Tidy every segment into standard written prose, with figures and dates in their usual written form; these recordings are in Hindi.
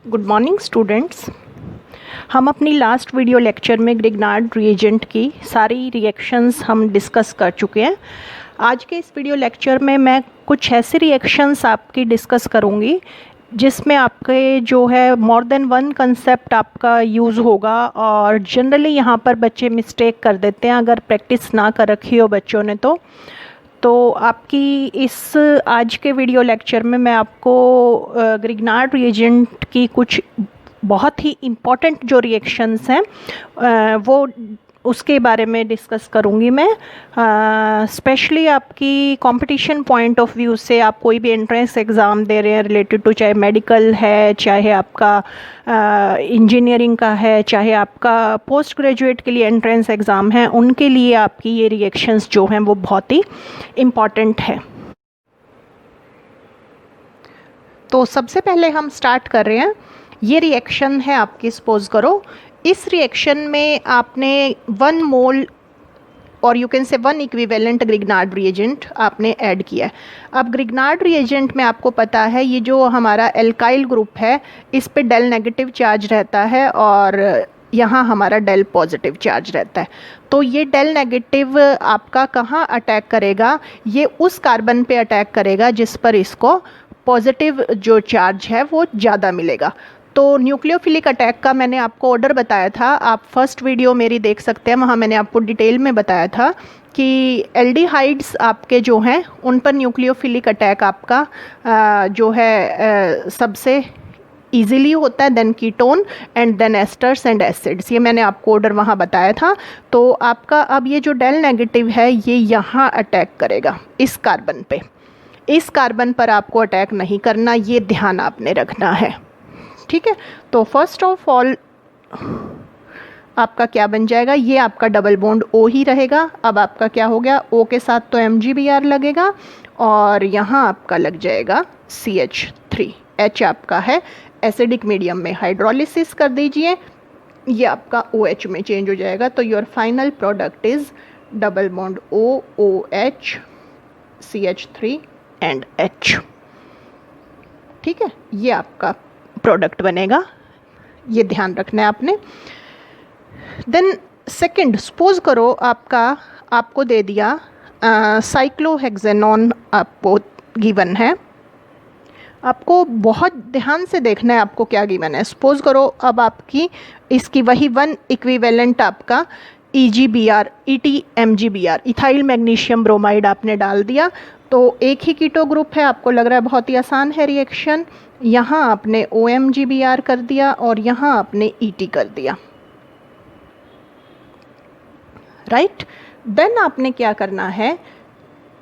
Good morning students. हम अपनी लास्ट वीडियो लेक्चर में ग्रिग्नार्ड रिएजेंट की सारी रिएक्शंस हम डिस्कस कर चुके हैं। आज के इस वीडियो लेक्चर में मैं कुछ ऐसे रिएक्शंस आपकी डिस्कस करूंगी जिसमें आपके जो है मोर देन वन कंसेप्ट आपका यूज़ होगा। और जनरली यहाँ पर बच्चे मिस्टेक कर देते हैं अगर प्रैक्टिस ना कर रखी हो बच्चों ने तो आपकी इस आज के वीडियो लेक्चर में मैं आपको ग्रिग्नार्ड रिएजेंट की कुछ बहुत ही इम्पॉर्टेंट जो रिएक्शंस हैं वो उसके बारे में डिस्कस करूँगी मैं। स्पेशली आपकी कंपटीशन पॉइंट ऑफ व्यू से आप कोई भी एंट्रेंस एग्ज़ाम दे रहे हैं रिलेटेड टू, चाहे मेडिकल है, चाहे आपका इंजीनियरिंग का है, चाहे आपका पोस्ट ग्रेजुएट के लिए एंट्रेंस एग्ज़ाम है, उनके लिए आपकी ये रिएक्शंस जो हैं वो बहुत ही इम्पॉर्टेंट है। तो सबसे पहले हम स्टार्ट कर रहे हैं। ये रिएक्शन है आपकी, सपोज करो इस रिएक्शन में आपने 1 मोल और you can say 1 equivalent Grignard reagent आपने ऐड किया है। अब ग्रिग्नार्ड रिएजेंट में आपको पता है ये जो हमारा एल्काइल ग्रुप है इस पे डेल नेगेटिव चार्ज रहता है और यहाँ हमारा डेल पॉजिटिव चार्ज रहता है। तो ये डेल नेगेटिव आपका कहाँ अटैक करेगा? ये उस कार्बन पे अटैक करेगा जिस पर इसको पॉजिटिव जो चार्ज है वो ज़्यादा मिलेगा। तो न्यूक्लियोफिलिक अटैक का मैंने आपको ऑर्डर बताया था, आप फर्स्ट वीडियो मेरी देख सकते हैं, वहाँ मैंने आपको डिटेल में बताया था कि एल्डिहाइड्स आपके जो हैं उन पर न्यूक्लियोफिलिक अटैक आपका जो है सबसे ईजिली होता है, then ketone and then esters and acids. ये मैंने आपको ऑर्डर वहाँ बताया था। तो आपका अब ये जो डेल नेगेटिव है ये यहाँ अटैक करेगा इस कार्बन पे। इस कार्बन पर आपको अटैक नहीं करना, ये ध्यान आपने रखना है, ठीक है। तो फर्स्ट ऑफ ऑल आपका क्या बन जाएगा? ये आपका डबल बॉन्ड O ही रहेगा। अब आपका क्या हो गया? O के साथ तो MgBr लगेगा और यहाँ आपका लग जाएगा CH3। H आपका है एसिडिक मीडियम में, हाइड्रोलिसिस कर दीजिए, ये आपका OH में चेंज हो जाएगा। तो your final product is double bond O, OH, CH3 and H, ठीक है। ये आपका प्रोडक्ट बनेगा, ये ध्यान रखना है आपने। देन सेकंड, सपोज करो आपको दे दिया साइक्लोहेक्सेनॉन आपको गिवन है। आपको बहुत ध्यान से देखना है आपको क्या गिवन है। सपोज करो अब आपकी इसकी वही 1 इक्विवेलेंट आपका EGBr, ETMGBr, ethyl magnesium bromide आपने डाल दिया। तो एक ही कीटो ग्रुप है, आपको लग रहा है बहुत ही आसान है रिएक्शन। यहाँ आपने OMGBr कर दिया और यहाँ आपने ET कर दिया, राइट। देन आपने क्या करना है,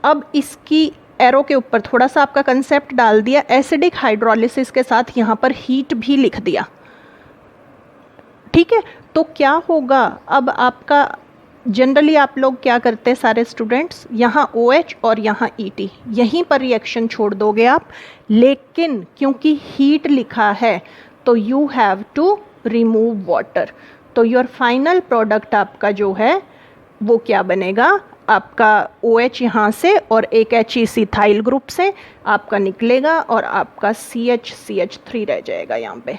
अब इसकी एरो के ऊपर थोड़ा सा आपका कंसेप्ट डाल दिया, एसिडिक हाइड्रोलिसिस के साथ यहाँ पर हीट भी लिख दिया, ठीक है। तो क्या होगा अब आपका, जनरली आप लोग क्या करते हैं सारे स्टूडेंट्स, यहाँ OH और यहाँ ET यहीं पर रिएक्शन छोड़ दोगे आप, लेकिन क्योंकि हीट लिखा है तो you have to remove water. तो योर फाइनल प्रोडक्ट आपका जो है वो क्या बनेगा? आपका OH यहाँ से और एक H इस इथाइल ग्रुप से आपका निकलेगा और आपका CH3 रह जाएगा यहाँ पे।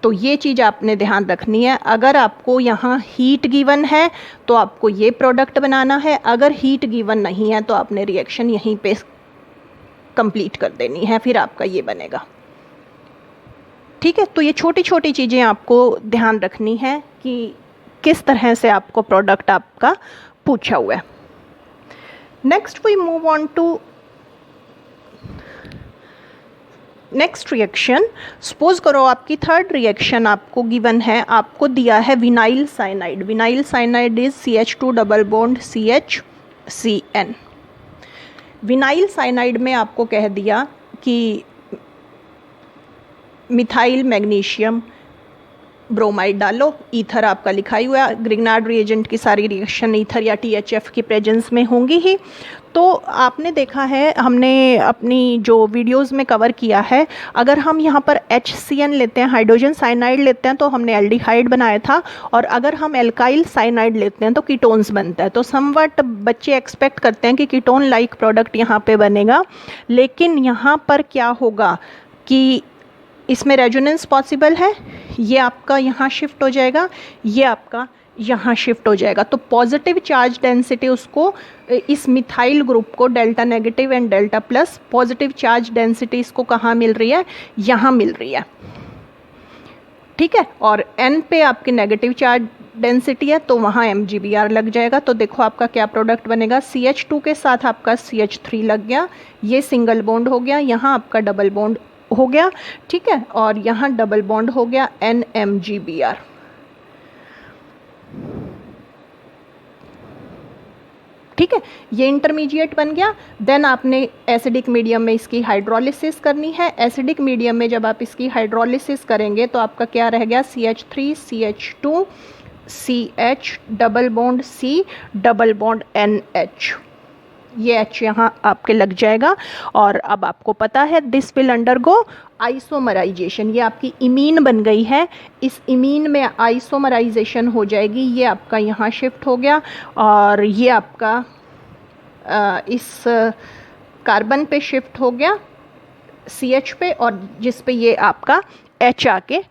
तो ये चीज़ आपने ध्यान रखनी है। अगर आपको यहाँ हीट गिवन है तो आपको ये प्रोडक्ट बनाना है, अगर हीट गिवन नहीं है तो आपने रिएक्शन यहीं पे कंप्लीट कर देनी है, फिर आपका ये बनेगा, ठीक है। तो ये छोटी छोटी चीज़ें आपको ध्यान रखनी है कि किस तरह से आपको प्रोडक्ट आपका पूछा हुआ है। Next we move on to next reaction. Suppose करो आपकी थर्ड रिएक्शन आपको गिवन है, आपको दिया है vinyl cyanide. Vinyl cyanide is CH2 double bond CHCN। Vinyl cyanide में आपको कह दिया कि मिथाइल मैग्नीशियम ब्रोमाइड डालो, ईथर आपका लिखा ही हुआ है, ग्रिग्नार्ड रिएजेंट की सारी रिएक्शन ईथर या THF की प्रेजेंस में होंगी ही। तो आपने देखा है, हमने अपनी जो वीडियोस में कवर किया है, अगर हम यहाँ पर HCN लेते हैं, हाइड्रोजन साइनाइड लेते हैं, तो हमने एल्डिहाइड बनाया था, और अगर हम एल्काइल साइनाइड लेते हैं तो कीटोन्स बनता है। तो समवट बच्चे एक्सपेक्ट करते हैं कि कीटोन लाइक प्रोडक्ट यहाँ पे बनेगा, लेकिन यहाँ पर क्या होगा कि इसमें रेजोनेंस पॉसिबल है, ये आपका यहाँ शिफ्ट हो जाएगा, ये आपका यहाँ शिफ्ट हो जाएगा। तो पॉजिटिव चार्ज डेंसिटी उसको, इस मिथाइल ग्रुप को delta negative and delta plus positive charge density इसको कहाँ मिल रही है, यहाँ मिल रही है, ठीक है। और N पे आपकी नेगेटिव चार्ज डेंसिटी है तो वहाँ MgBr लग जाएगा। तो देखो आपका क्या प्रोडक्ट बनेगा, CH2 के साथ आपका CH3 लग गया, ये सिंगल बॉन्ड हो गया, यहाँ आपका डबल बॉन्ड हो गया, ठीक है, और यहाँ डबल बॉन्ड हो गया NMgBr। ठीक है, ये इंटरमीडिएट बन गया। देन आपने एसिडिक मीडियम में इसकी हाइड्रोलिसिस करनी है। एसिडिक मीडियम में जब आप इसकी हाइड्रोलिसिस करेंगे तो आपका क्या रह गया, CH3 CH2 CH double bond C double bond NH, ये H यहाँ आपके लग जाएगा। और अब आपको पता है दिस विल अंडरगो आइसोमराइजेशन, ये आपकी इमीन बन गई है, इस इमीन में आइसोमराइजेशन हो जाएगी, ये आपका यहाँ शिफ्ट हो गया, और ये आपका इस कार्बन पे शिफ्ट हो गया CH पे, और जिस पे ये आपका H आके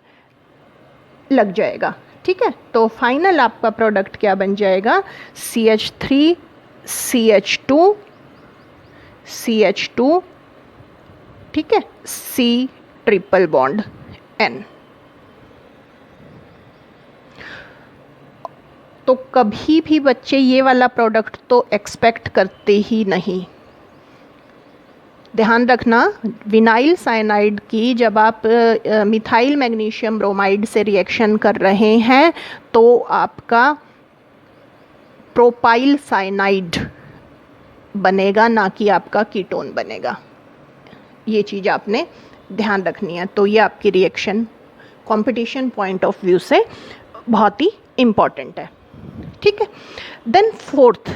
लग जाएगा, ठीक है। तो फाइनल आपका प्रोडक्ट क्या बन जाएगा, CH3 CH2 CH2, ठीक है, C ट्रिपल बॉन्ड N। तो कभी भी बच्चे ये वाला प्रोडक्ट तो एक्सपेक्ट करते ही नहीं। ध्यान रखना, विनाइल साइनाइड की जब आप मिथाइल मैग्नीशियम ब्रोमाइड से रिएक्शन कर रहे हैं तो आपका प्रोपाइल साइनाइड बनेगा, ना कि आपका कीटोन बनेगा। ये चीज़ आपने ध्यान रखनी है। तो ये आपकी reaction competition point of view से बहुत ही इम्पॉर्टेंट है, ठीक है। देन फोर्थ,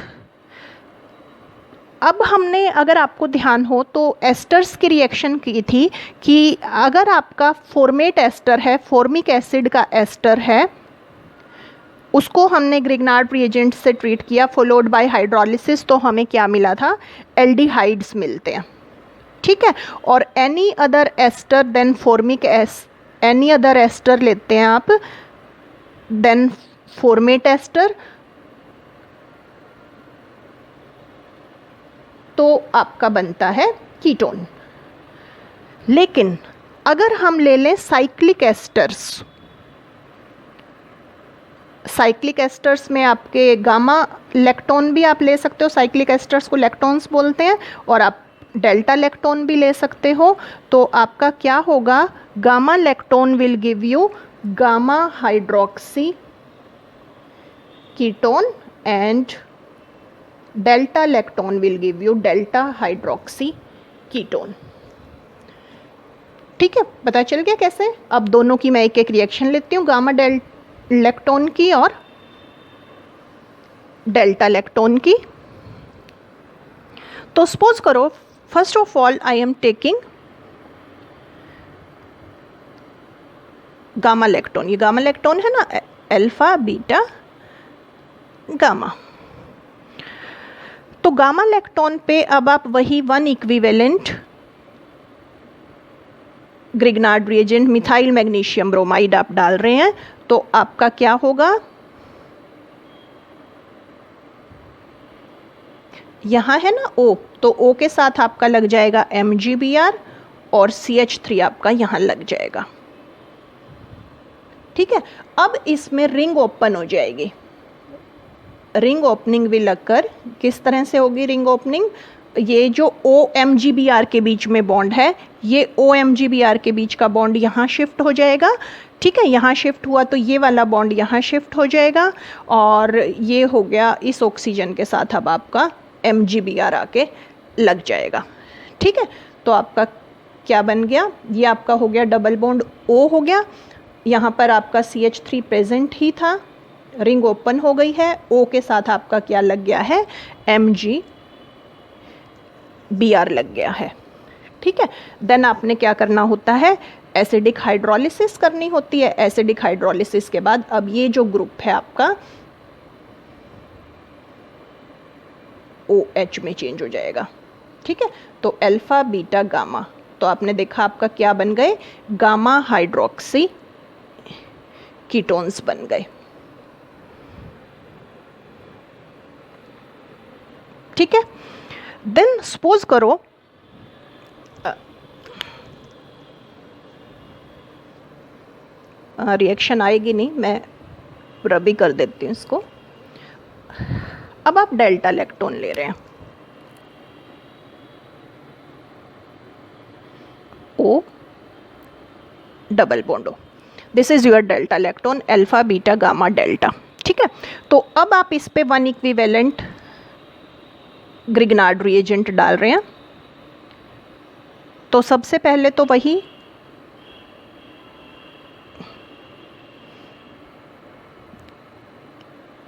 अब हमने, अगर आपको ध्यान हो तो एस्टर्स की रिएक्शन की थी कि अगर आपका फॉर्मेट एस्टर है, फॉर्मिक एसिड का एस्टर है, उसको हमने ग्रिग्नार्ड रिएजेंट से ट्रीट किया फॉलोड बाय हाइड्रोलिसिस, तो हमें क्या मिला था, एल्डिहाइड्स मिलते हैं, ठीक है। और any other ester than formic any other ester लेते हैं आप देन फॉर्मेट एस्टर, तो आपका बनता है कीटोन। लेकिन अगर हम ले लें साइक्लिक एस्टर्स, साइक्लिक एस्टर्स में आपके गामा लेक्टोन भी आप ले सकते हो, साइक्लिक एस्टर्स को लेक्टोन्स बोलते हैं, और आप डेल्टा लेक्टोन भी ले सकते हो। तो आपका क्या होगा, gamma lactone will give you gamma hydroxy ketone and delta lactone will give you delta hydroxy ketone, ठीक है। पता चल गया कैसे। अब दोनों की मैं एक एक रिएक्शन लेती हूँ, गामा लेक्टोन की और डेल्टा लेक्टोन की। तो सपोज करो, first of all I am taking gamma lactone, ये गामा लेक्टोन है ना, अल्फा बीटा गामा। तो गामा लेक्टोन पे अब आप वही 1 equivalent Grignard reagent methyl magnesium bromide आप डाल रहे हैं, तो आपका क्या होगा, यहाँ है ना O, तो O के साथ आपका लग जाएगा MgBr और CH3 आपका यहाँ लग जाएगा, ठीक है। अब इसमें रिंग ओपन हो जाएगी, रिंग ओपनिंग विल अकर। किस तरह से होगी रिंग ओपनिंग, ये जो OMgBr के बीच में बॉन्ड है, ये OMgBr के बीच का बॉन्ड यहाँ शिफ्ट हो जाएगा, ठीक है। यहाँ शिफ्ट हुआ तो ये वाला बॉन्ड यहाँ शिफ्ट हो जाएगा, और ये हो गया इस ऑक्सीजन के साथ अब आपका MgBr आके लग जाएगा, ठीक है। तो आपका क्या बन गया, ये आपका हो गया डबल बॉन्ड O हो गया, यहाँ पर आपका CH3 प्रेजेंट ही था, रिंग ओपन हो गई है, O के साथ आपका क्या लग गया है, MgBr लग गया है। ठीक है, देन आपने क्या करना होता है, एसिडिक हाइड्रोलिसिस करनी होती है। एसिडिक हाइड्रोलिसिस के बाद अब ये जो ग्रुप है आपका OH में चेंज हो जाएगा। ठीक है, तो अल्फा बीटा गामा, तो आपने देखा आपका क्या बन गए, गामा हाइड्रोक्सी कीटोन्स बन गए। ठीक है, देन सपोज करो रिएक्शन आएगी नहीं, मैं रबी कर देती हूँ इसको। अब आप डेल्टा लैक्टोन ले रहे हैं, O double bond O, this is your delta lactone, alpha beta gamma delta. ठीक है, तो अब आप इस पे 1 इक्विवेलेंट ग्रिग्नार्ड रिएजेंट डाल रहे हैं। तो सबसे पहले तो वही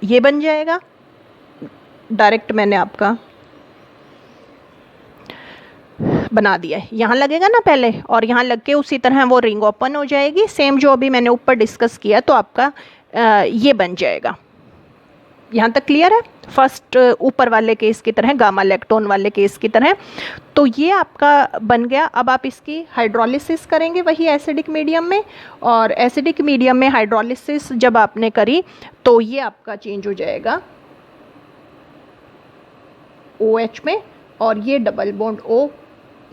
ये बन जाएगा, डायरेक्ट मैंने आपका बना दिया है, यहाँ लगेगा ना पहले, और यहाँ लग के उसी तरह वो रिंग ओपन हो जाएगी, सेम जो अभी मैंने ऊपर डिस्कस किया, तो आपका ये बन जाएगा। यहाँ तक क्लियर है, फर्स्ट ऊपर वाले केस की तरह, गामा लैक्टोन वाले केस की तरह। तो ये आपका बन गया। अब आप इसकी हाइड्रोलिसिस करेंगे वही एसिडिक मीडियम में, और एसिडिक मीडियम में हाइड्रोलिसिस जब आपने करी तो ये आपका चेंज हो जाएगा OH में, और ये डबल बॉन्ड O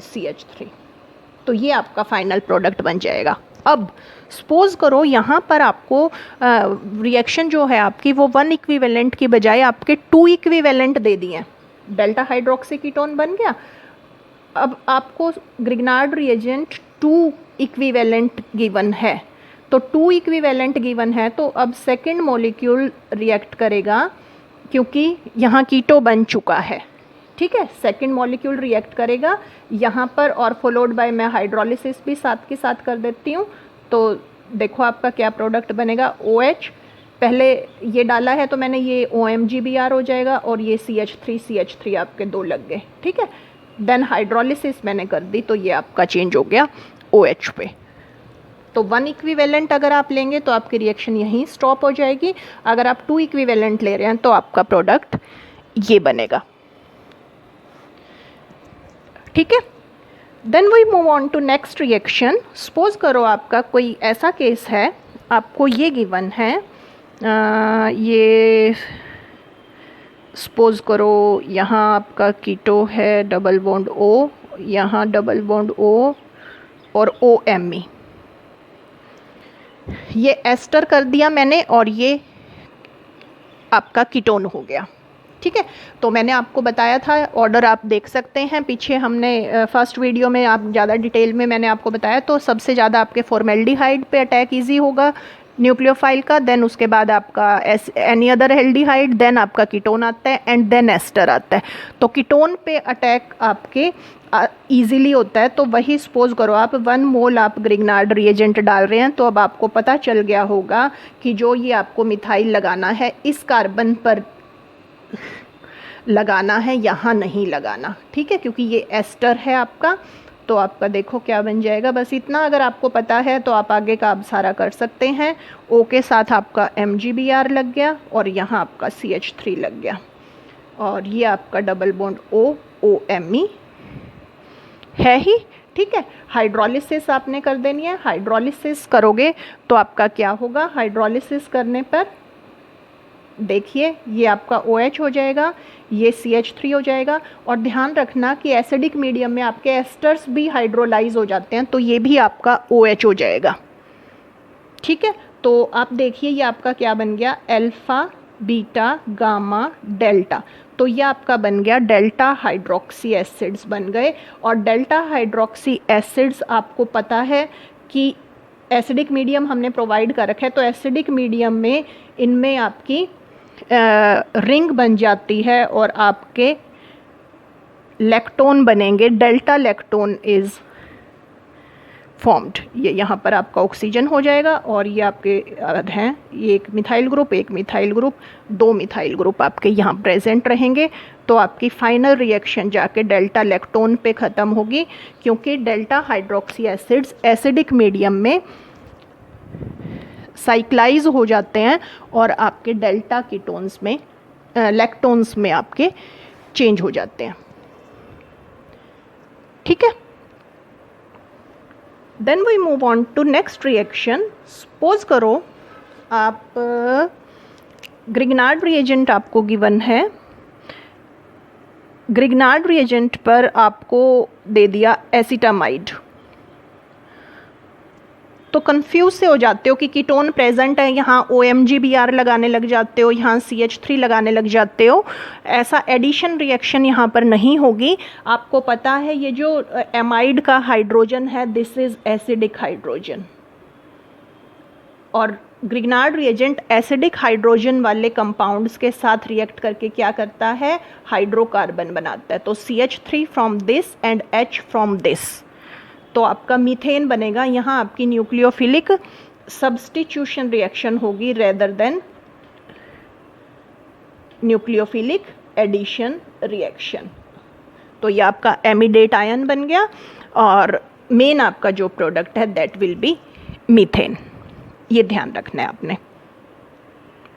CH3, तो ये आपका फाइनल प्रोडक्ट बन जाएगा। अब सपोज करो यहाँ पर आपको रिएक्शन जो है आपकी वो 1 इक्विवेलेंट की बजाय आपके 2 इक्विवेलेंट दे दिए, डेल्टा हाइड्रोक्सी कीटोन बन गया। अब आपको ग्रिग्नार्ड रिएजेंट 2 इक्विवेलेंट गिवन है, तो 2 इक्विवेलेंट गिवन है, तो अब सेकेंड मॉलिक्यूल रिएक्ट करेगा क्योंकि यहाँ कीटो बन चुका है। ठीक है, सेकेंड मॉलिक्यूल रिएक्ट करेगा यहाँ पर, और फॉलोड बाय मैं हाइड्रोलिसिस भी साथ के साथ कर देती हूँ। तो देखो आपका क्या प्रोडक्ट बनेगा, OH पहले ये डाला है तो मैंने, ये OMgBr हो जाएगा, और ये CH3 आपके 2 लग गए। ठीक है, देन हाइड्रोलिसिस मैंने कर दी, तो ये आपका चेंज हो गया OH पे। तो 1 इक्विवेलेंट अगर आप लेंगे तो आपकी रिएक्शन यहीं स्टॉप हो जाएगी, अगर आप 2 इक्विवेलेंट ले रहे हैं तो आपका प्रोडक्ट ये बनेगा। ठीक है, then we move on to next reaction. Suppose करो आपका कोई ऐसा केस है, आपको ये गिवन है, ये सपोज करो यहाँ आपका कीटो है, डबल बॉन्ड O, यहाँ डबल बॉन्ड O और OMe, ये एस्टर कर दिया मैंने, और ये आपका कीटोन हो गया। ठीक है, तो मैंने आपको बताया था, ऑर्डर आप देख सकते हैं पीछे, हमने फर्स्ट वीडियो में आप ज़्यादा डिटेल में मैंने आपको बताया। तो सबसे ज़्यादा आपके फॉर्मेल्डिहाइड पे अटैक इजी होगा न्यूक्लियोफाइल का, देन उसके बाद आपका एनी अदर एल्डिहाइड, देन आपका कीटोन आता है, एंड देन एस्टर आता है। तो कीटोन पे अटैक आपके ईजिली होता है। तो वही सपोज करो आप 1 मोल आप ग्रिग्नार्ड रिएजेंट डाल रहे हैं, तो अब आपको पता चल गया होगा कि जो ये आपको मिथाइल लगाना है इस कार्बन पर लगाना है, यहाँ नहीं लगाना। ठीक है, क्योंकि ये एस्टर है आपका। तो आपका देखो क्या बन जाएगा, बस इतना अगर आपको पता है तो आप आगे का आप सारा कर सकते हैं। O के साथ आपका MgBr लग गया, और यहाँ आपका CH3 लग गया, और ये आपका डबल बॉन्ड O OMe है ही। ठीक है, हाइड्रोलिसिस आपने कर देनी है। हाइड्रोलिसिस करोगे तो आपका क्या होगा, हाइड्रोलिसिस करने पर देखिए ये आपका OH हो जाएगा, ये CH3 हो जाएगा। और ध्यान रखना कि एसिडिक मीडियम में आपके एस्टर्स भी हाइड्रोलाइज हो जाते हैं, तो ये भी आपका OH हो जाएगा। ठीक है, तो आप देखिए ये आपका क्या बन गया, अल्फा बीटा गामा डेल्टा। तो ये आपका बन गया डेल्टा हाइड्रोक्सी एसिड्स बन गए। और डेल्टा हाइड्रोक्सी एसिड्स आपको पता है कि एसिडिक मीडियम हमने प्रोवाइड कर रखा है, तो एसिडिक मीडियम में इनमें आपकी रिंग बन जाती है और आपके लैक्टोन बनेंगे। Delta lactone is formed. ये यहाँ पर आपका ऑक्सीजन हो जाएगा और ये आपके हैं, ये एक मिथाइल ग्रुप, एक मिथाइल ग्रुप, दो मिथाइल ग्रुप आपके यहाँ प्रेजेंट रहेंगे। तो आपकी फाइनल रिएक्शन जाके डेल्टा लैक्टोन पे ख़त्म होगी, क्योंकि delta hydroxy acids acidic medium में साइक्लाइज हो जाते हैं और आपके डेल्टा कीटोन्स में लैक्टोन्स में आपके चेंज हो जाते हैं। ठीक है, then we move on to next reaction. Suppose करो आप ग्रिग्नार्ड रिएजेंट आपको गिवन है, ग्रिग्नार्ड रिएजेंट पर आपको दे दिया एसिटामाइड, तो कंफ्यूज से हो जाते हो कि कीटोन प्रेजेंट है, यहाँ OMGBr लगाने लग जाते हो, यहाँ CH3 लगाने लग जाते हो। ऐसा एडिशन रिएक्शन यहाँ पर नहीं होगी। आपको पता है ये जो एमाइड का हाइड्रोजन है, दिस इज एसिडिक हाइड्रोजन, और ग्रिग्नार्ड रिएजेंट एसिडिक हाइड्रोजन वाले कंपाउंड्स के साथ रिएक्ट करके क्या करता है, हाइड्रोकार्बन बनाता है। तो CH3 from this and H from this, तो आपका मीथेन बनेगा। यहाँ आपकी न्यूक्लियोफिलिक सब्स्टिट्यूशन रिएक्शन होगी rather than nucleophilic addition reaction. तो ये आपका एमिडेट आयन बन गया और मेन आपका जो प्रोडक्ट है दैट विल बी मीथेन। ये ध्यान रखना है आपने,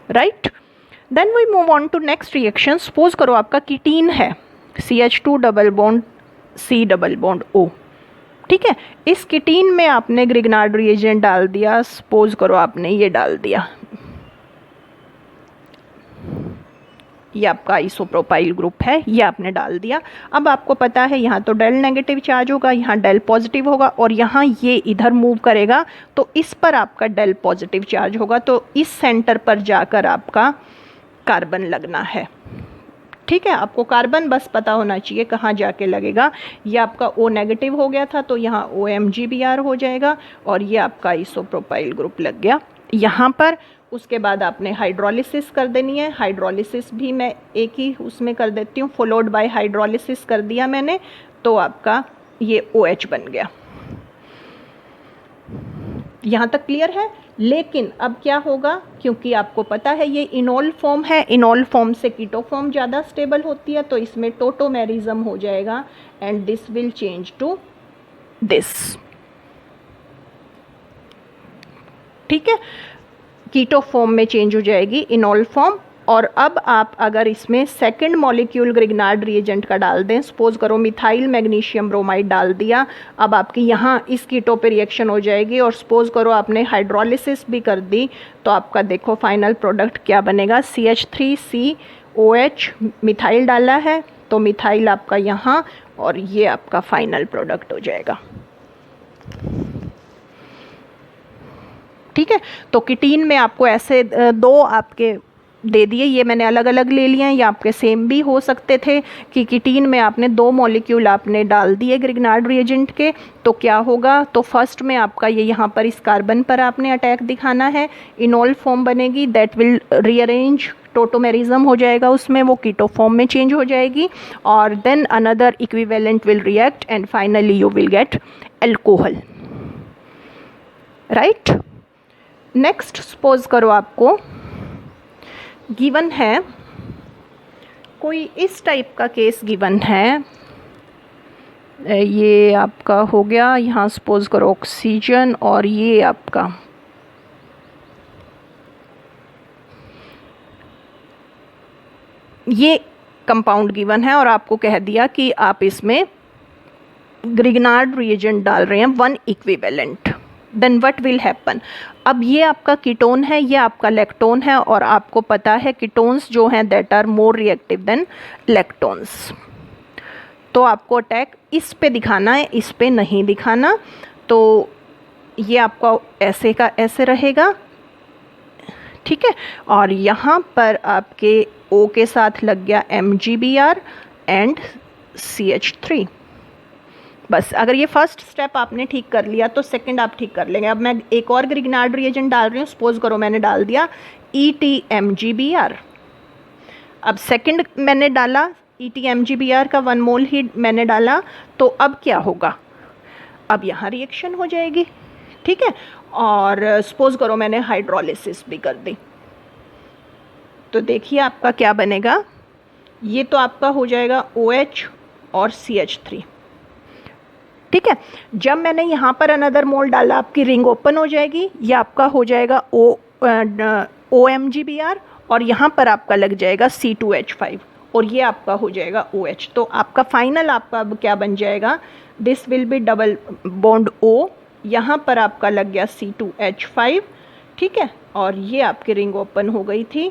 right. Then we move on to next reaction. Suppose करो आपका कीटीन है, CH2 double bond C double bond O, ठीक है। इस कीटीन में आपने ग्रिग्नार्ड रिएजेंट डाल दिया, सपोज करो आपने ये डाल दिया, ये आपका आइसोप्रोपाइल ग्रुप है, ये आपने डाल दिया। अब आपको पता है यहाँ तो डेल नेगेटिव चार्ज होगा, यहाँ डेल पॉजिटिव होगा, और यहाँ ये इधर मूव करेगा तो इस पर आपका डेल पॉजिटिव चार्ज होगा। तो इस सेंटर पर जाकर आपका कार्बन लगना है, ठीक है। आपको कार्बन बस पता होना चाहिए कहाँ जाके लगेगा। ये आपका O नेगेटिव हो गया था तो यहाँ OMGBr हो जाएगा और ये आपका आइसोप्रोपाइल ग्रुप लग गया यहाँ पर। उसके बाद आपने हाइड्रोलिसिस कर देनी है। हाइड्रोलिसिस भी मैं एक ही उसमें कर देती हूँ, फॉलोड बाय हाइड्रोलिसिस कर दिया मैंने, तो आपका ये OH बन गया। यहाँ तक क्लियर है। लेकिन अब क्या होगा, क्योंकि आपको पता है ये इनोल फॉर्म है, इनोल फॉर्म से कीटो फॉर्म ज़्यादा स्टेबल होती है, तो इसमें टोटोमेरिज्म हो जाएगा and this will change to this, ठीक है। कीटो फॉर्म में चेंज हो जाएगी इनोल फॉर्म। और अब आप अगर इसमें सेकंड मॉलिक्यूल ग्रिग्नार्ड रिएजेंट का डाल दें, सपोज करो मिथाइल मैग्नीशियम ब्रोमाइड डाल दिया, अब आपकी यहाँ इस कीटो पे रिएक्शन हो जाएगी। और सपोज करो आपने हाइड्रोलिसिस भी कर दी, तो आपका देखो फाइनल प्रोडक्ट क्या बनेगा, CH3COH, मिथाइल डाला है तो मिथाइल आपका यहाँ, और ये आपका फाइनल प्रोडक्ट हो जाएगा, ठीक है। तो कीटीन में आपको ऐसे दो आपके दे दिए, ये मैंने अलग अलग ले लिए हैं, ये आपके सेम भी हो सकते थे कि कीटीन में आपने दो मॉलिक्यूल आपने डाल दिए ग्रिग्नार्ड रिएजेंट के, तो क्या होगा, तो फर्स्ट में आपका ये यहाँ पर इस कार्बन पर आपने अटैक दिखाना है, इनोल फॉर्म बनेगी, दैट विल रीअरेंज, टोटोमेरिज्म हो जाएगा उसमें, वो कीटो फॉर्म में चेंज हो जाएगी, और then another equivalent will react and finally you will get alcohol, right. Next suppose करो आपको गिवन है कोई इस टाइप का केस गिवन है, ये आपका हो गया, यहाँ सपोज करो ऑक्सीजन, और ये आपका ये कंपाउंड गिवन है और आपको कह दिया कि आप इसमें ग्रिग्नार्ड रिएजेंट डाल रहे हैं 1 equivalent, then what will happen. अब ये आपका कीटोन है, ये आपका लैक्टोन है, और आपको पता है कीटोन्स जो हैं that are more reactive than lactones. तो आपको अटैक इस पे दिखाना है, इस पे नहीं दिखाना। तो ये आपका ऐसे का ऐसे रहेगा, ठीक है। और यहाँ पर आपके O के साथ लग गया MgBr एंड CH3। बस अगर ये फर्स्ट स्टेप आपने ठीक कर लिया तो सेकंड आप ठीक कर लेंगे। अब मैं एक और ग्रिग्नार्ड रिएजेंट डाल रही हूँ, सपोज करो मैंने डाल दिया ETMGBr। अब सेकंड मैंने डाला ETMGBr का 1 मोल ही मैंने डाला, तो अब क्या होगा, अब यहाँ रिएक्शन हो जाएगी, ठीक है। और सपोज करो मैंने हाइड्रोलिसिस भी कर दी, तो देखिए आपका क्या बनेगा, ये तो आपका हो जाएगा OH और CH3, ठीक है। जब मैंने यहाँ पर अनदर मोल डाला, आपकी रिंग ओपन हो जाएगी, ये आपका हो जाएगा OMGBr, और यहाँ पर आपका लग जाएगा C2H5, और ये आपका हो जाएगा OH। तो आपका फाइनल आपका अब क्या बन जाएगा, this will be double bond O, यहाँ पर आपका लग गया C2H5, ठीक है, और ये आपकी रिंग ओपन हो गई थी,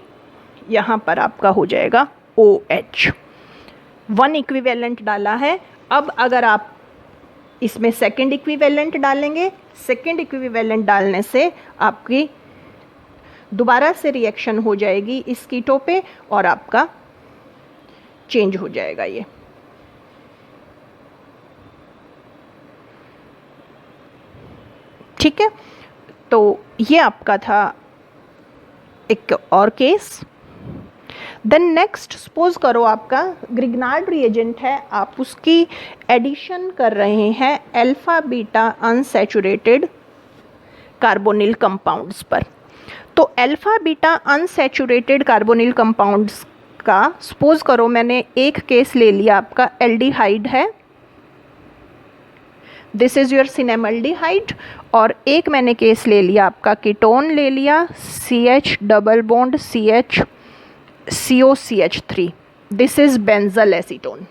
यहाँ पर आपका हो जाएगा OH। 1 इक्विवेलेंट डाला है। अब अगर आप इसमें सेकंड इक्विवेलेंट डालेंगे, सेकंड इक्विवेलेंट डालने से आपकी दोबारा से रिएक्शन हो जाएगी इस कीटो पे, और आपका चेंज हो जाएगा ये। ठीक है, तो ये आपका था एक और केस। देन नेक्स्ट, सपोज करो आपका ग्रिग्नार्ड रिएजेंट है, आप उसकी एडिशन कर रहे हैं alpha beta unsaturated carbonyl compounds पर। तो alpha beta unsaturated carbonyl compounds का सपोज करो मैंने एक केस ले लिया, आपका एल्डिहाइड है, दिस इज योर सिनेमल्डिहाइड, और एक मैंने केस ले लिया आपका कीटोन ले लिया, CH double bond CH COCH3, this is benzyl acetone.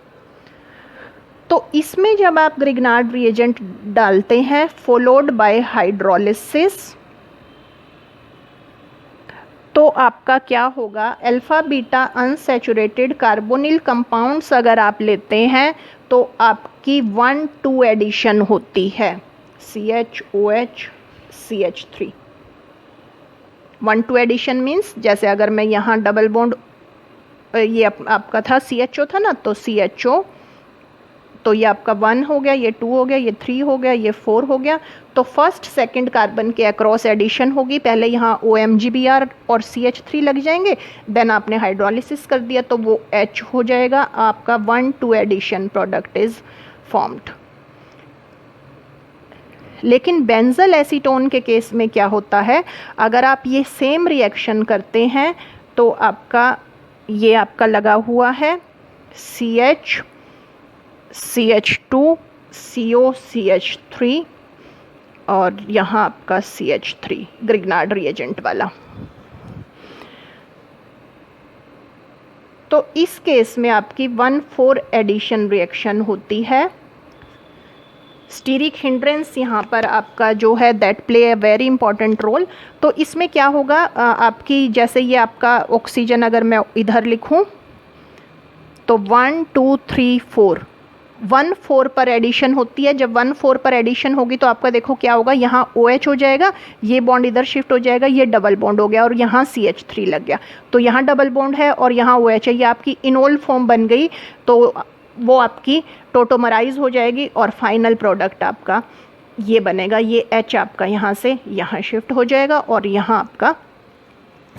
तो इसमें जब आप ग्रिग्नार्ड रिएजेंट डालते हैं फॉलोड बाय हाइड्रोलिसिस, तो आपका क्या होगा, alpha beta unsaturated carbonyl compounds अगर आप लेते हैं तो आपकी 1,2 एडिशन होती है, CHOH CH3। 1,2 एडिशन मीन्स जैसे अगर मैं यहाँ डबल बॉन्ड, ये आपका था CHO था ना, तो CHO, तो ये आपका 1 हो गया, ये 2 हो गया, ये 3 हो गया, ये 4 हो गया। तो फर्स्ट सेकंड कार्बन के अक्रॉस एडिशन होगी, पहले यहाँ OMGBr और CH3 लग जाएंगे, देन आपने हाइड्रोलिसिस कर दिया तो वो H हो जाएगा, आपका 1,2 एडिशन प्रोडक्ट इज फॉर्म्ड। लेकिन बेंजल एसीटोन के केस में क्या होता है, अगर आप ये सेम रिएक्शन करते हैं तो आपका ये आपका लगा हुआ है CH CH2 COCH3 और यहाँ आपका CH3 ग्रिग्नार्ड रिएजेंट वाला। तो इस केस में आपकी 1,4 एडिशन रिएक्शन होती है। स्टीरिक हिंड्रेंस यहाँ पर आपका जो है that play a very important role. तो इसमें क्या होगा, आपकी जैसे ये आपका ऑक्सीजन अगर मैं इधर लिखूँ तो 1 2 3 4 1,4 पर एडिशन होती है। जब 1,4 पर एडिशन होगी तो आपका देखो क्या होगा, यहाँ OH हो जाएगा, ये बॉन्ड इधर शिफ्ट हो जाएगा, ये डबल बॉन्ड हो गया और यहाँ CH3 लग गया, तो यहाँ डबल बॉन्ड है और यहाँ OH है, ये आपकी इनोल फॉर्म बन गई, तो वो आपकी टोटोमराइज हो जाएगी और फाइनल प्रोडक्ट आपका ये बनेगा। ये H आपका यहाँ से यहाँ शिफ्ट हो जाएगा और यहाँ आपका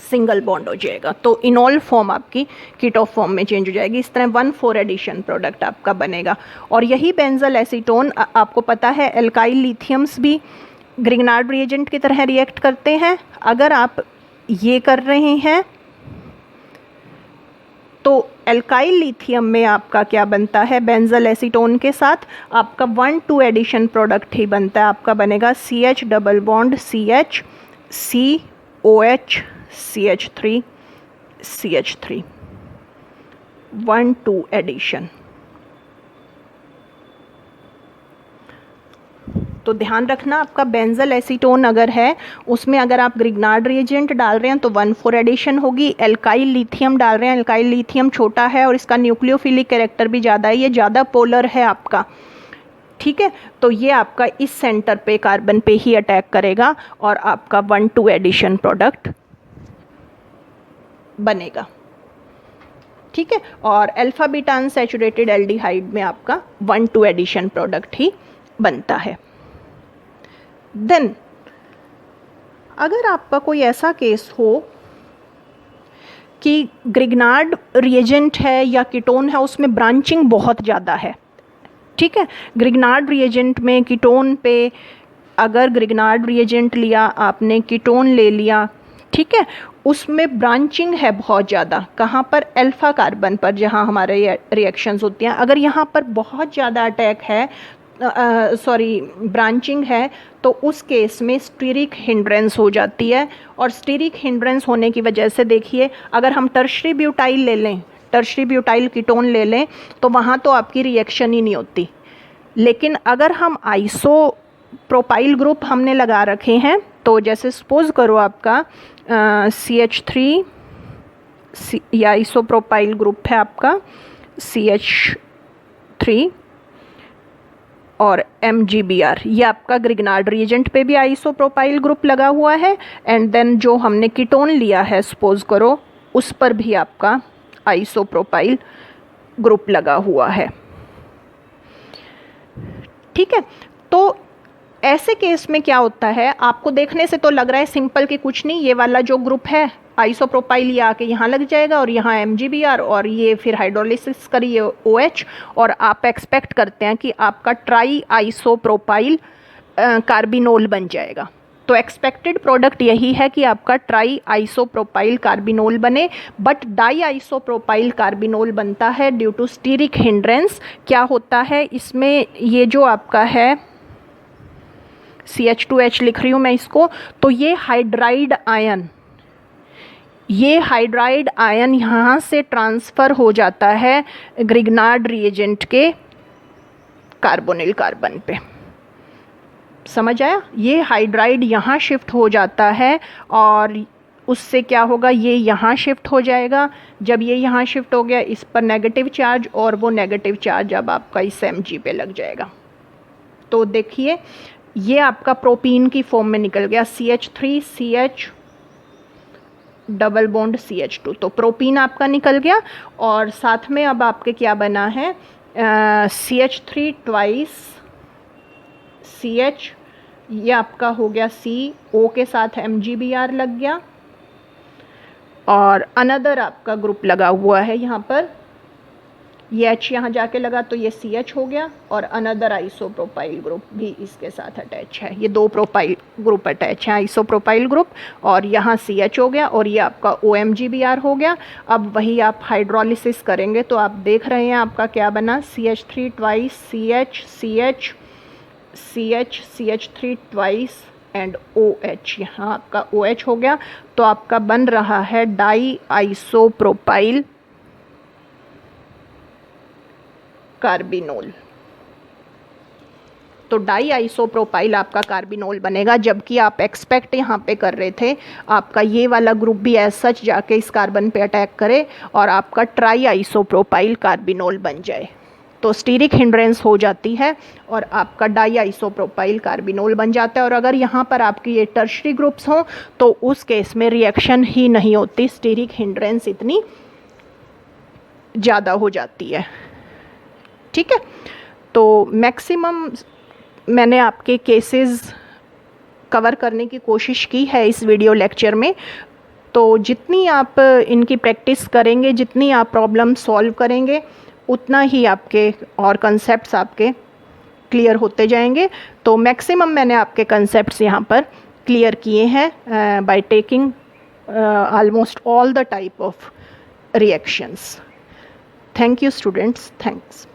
सिंगल बॉन्ड हो जाएगा, तो इनोल फॉर्म आपकी कीटो फॉर्म में चेंज हो जाएगी। इस तरह 1,4 एडिशन प्रोडक्ट आपका बनेगा। और यही बेंजल एसीटोन, आपको पता है एल्काइल लिथियम्स भी ग्रिग्नार्ड रिएजेंट की तरह रिएक्ट करते हैं। अगर आप ये कर रहे हैं तो एल्काइल लिथियम में आपका क्या बनता है, बेंजल एसीटोन के साथ आपका 1,2 एडिशन प्रोडक्ट ही बनता है। आपका बनेगा CH double bond CH COH CH3 CH3 1,2 addition. तो ध्यान रखना, आपका बेंजल एसीटोन अगर है उसमें अगर आप ग्रिग्नार्ड रिएजेंट डाल रहे हैं तो 1,4 एडिशन होगी। एल्काइल लिथियम डाल रहे हैं, एल्काइल लिथियम छोटा है और इसका न्यूक्लियोफिलिक कैरेक्टर भी ज़्यादा है, ये ज़्यादा पोलर है आपका, ठीक है। तो ये आपका इस सेंटर पे कार्बन पे ही अटैक करेगा और आपका 1,2 एडिशन प्रोडक्ट बनेगा, ठीक है। और अल्फा बीटा अनसैचुरेटेड एल्डिहाइड में आपका 1,2 एडिशन प्रोडक्ट ही बनता है। देन अगर आपका कोई ऐसा केस हो कि ग्रिग्नार्ड रिएजेंट है या कीटोन है, उसमें ब्रांचिंग बहुत ज़्यादा है, ठीक है। ग्रिग्नार्ड रिएजेंट में कीटोन पे, अगर ग्रिग्नार्ड रिएजेंट लिया आपने, कीटोन ले लिया, ठीक है, उसमें ब्रांचिंग है बहुत ज़्यादा, कहाँ पर, अल्फा कार्बन पर, जहाँ हमारे रिएक्शंस होती हैं। अगर यहाँ पर बहुत ज़्यादा अटैक है, ब्रांचिंग है, तो उस केस में स्टीरिक हिंड्रेंस हो जाती है। और स्टीरिक हिंड्रेंस होने की वजह से देखिए, अगर हम टर्शरी ब्यूटाइल ले लें, टर्शरी ब्यूटाइल कीटोन ले लें, तो वहाँ तो आपकी रिएक्शन ही नहीं होती। लेकिन अगर हम आइसो प्रोपाइल ग्रुप हमने लगा रखे हैं, तो जैसे सपोज करो आपका CH3 या आइसोप्रोपाइल ग्रुप है आपका CH3 और MgBr, ये आपका ग्रिग्नार्ड रिएजेंट पे भी आइसोप्रोपाइल ग्रुप लगा हुआ है। एंड देन जो हमने कीटोन लिया है सपोज करो, उस पर भी आपका आइसोप्रोपाइल ग्रुप लगा हुआ है। ठीक है, तो ऐसे केस में क्या होता है, आपको देखने से तो लग रहा है सिंपल कि कुछ नहीं, ये वाला जो ग्रुप है आइसोप्रोपाइल, ये आके यहाँ लग जाएगा और यहाँ MgBr, और ये फिर हाइड्रोलिसिस करिए OH, और आप एक्सपेक्ट करते हैं कि आपका ट्राई आइसोप्रोपाइल कार्बिनोल बन जाएगा। तो एक्सपेक्टेड प्रोडक्ट यही है कि आपका ट्राई आइसोप्रोपाइल कार्बिनोल बने, बट डाई आइसोप्रोपाइल कार्बिनोल बनता है ड्यू टू स्टीरिक हिंड्रेंस। क्या होता है इसमें, ये जो आपका है CH2H लिख रही हूँ मैं इसको, तो ये हाइड्राइड आयन यहाँ से ट्रांसफ़र हो जाता है ग्रिग्नार्ड रिएजेंट के कार्बोनिल कार्बन पे। समझ आया? ये हाइड्राइड यहाँ शिफ्ट हो जाता है और उससे क्या होगा, ये यहाँ शिफ्ट हो जाएगा। जब ये यहाँ शिफ्ट हो गया, इस पर नेगेटिव चार्ज, और वो नेगेटिव चार्ज अब आपका इस Mg पे लग जाएगा। तो देखिए, ये आपका प्रोपीन की फॉर्म में निकल गया, CH3 CH double bond CH2, तो प्रोपीन आपका निकल गया। और साथ में अब आपके क्या बना है, CH3 ट्वाइस CH, ये आपका हो गया CO के साथ MgBr लग गया, और अनदर आपका ग्रुप लगा हुआ है यहाँ पर, ये H यहाँ जाके लगा तो ये CH हो गया, और अनदर आइसोप्रोपाइल ग्रुप भी इसके साथ अटैच है। ये दो प्रोपाइल ग्रुप अटैच है, आइसोप्रोपाइल ग्रुप, और यहाँ CH हो गया, और ये आपका OMgBr हो गया। अब वही आप हाइड्रोलिसिस करेंगे तो आप देख रहे हैं आपका क्या बना, CH3 twice CH CH CH CH3 twice and OH, यहाँ आपका OH हो गया। तो आपका बन रहा है डाई आइसोप्रोपाइल कार्बिनोल। तो डाई आइसोप्रोपाइल आपका कार्बिनोल बनेगा, जबकि आप एक्सपेक्ट यहाँ पे कर रहे थे आपका ये वाला ग्रुप भी एज सच जाके इस कार्बन पे अटैक करे और आपका ट्राई आइसोप्रोपाइल कार्बिनोल बन जाए। तो स्टीरिक हिंड्रेंस हो जाती है और आपका डाई आइसोप्रोपाइल कार्बिनोल बन जाता है। और अगर यहाँ पर आपकी ये टर्शरी ग्रुप्स हों तो उस केस में रिएक्शन ही नहीं होती, स्टीरिक हिंड्रेंस इतनी ज़्यादा हो जाती है। ठीक है, तो मैक्सिमम मैंने आपके केसेस कवर करने की कोशिश की है इस वीडियो लेक्चर में। तो जितनी आप इनकी प्रैक्टिस करेंगे, जितनी आप प्रॉब्लम सॉल्व करेंगे, उतना ही आपके और कंसेप्ट्स आपके क्लियर होते जाएंगे। तो मैक्सिमम मैंने आपके कंसेप्ट्स यहाँ पर क्लियर किए हैं by taking almost all the type of reactions. Thank you students, thanks.